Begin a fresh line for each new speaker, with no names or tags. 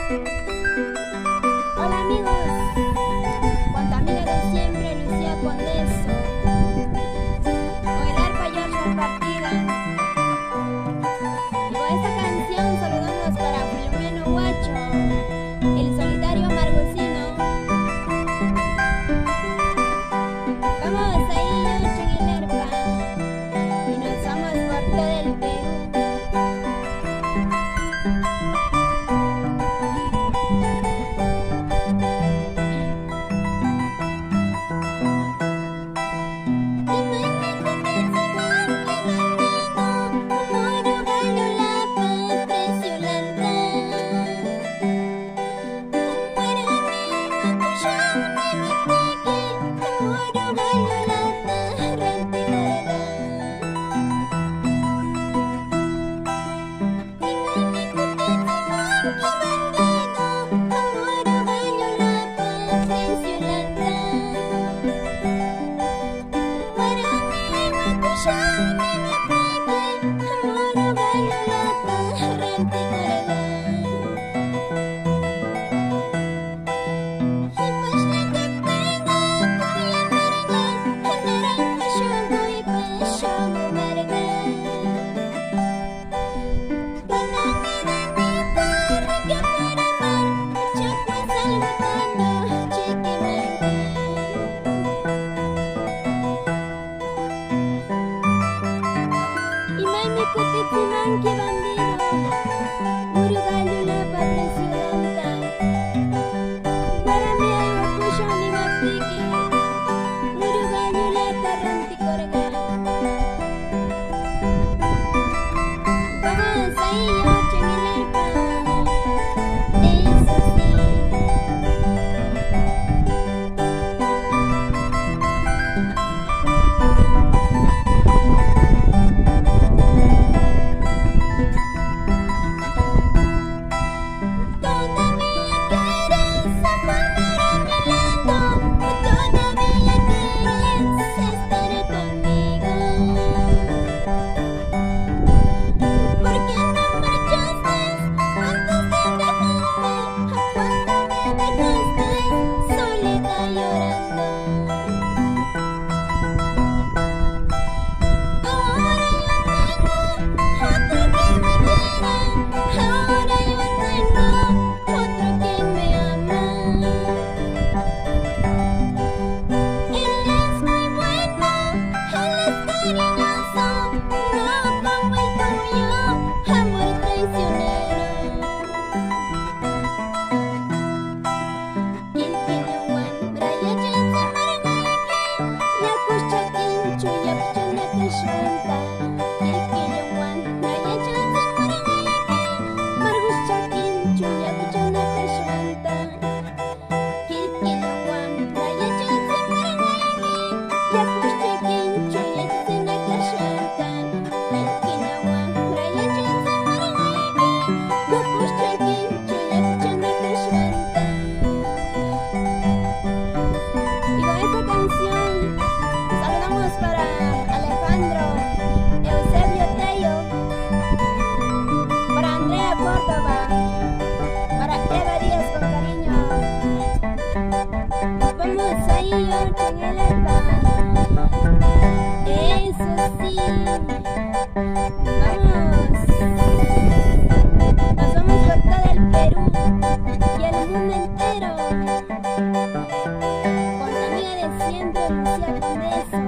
Hola amigos, con tu amiga de siempre, Lucía Condeso. Con el arpa Georgia Partida. Y con esta canción saludamos para Filomeno Guacho, el solitario Margocino. Vamos ahí, Yocho, en el arpa. Y nos vamos por todo el Perú. Qué bandido, Uruguayo la patriciolanta. Para mí hay wakuyo ni mapiki, Uruguayo la tarranti corga. Vamos ahí, Yocho, en el arpa. Eso sí. Eso sí, nos vamos por todo el Perú y el mundo entero, con la amiga de siempre, Lucía Condeso.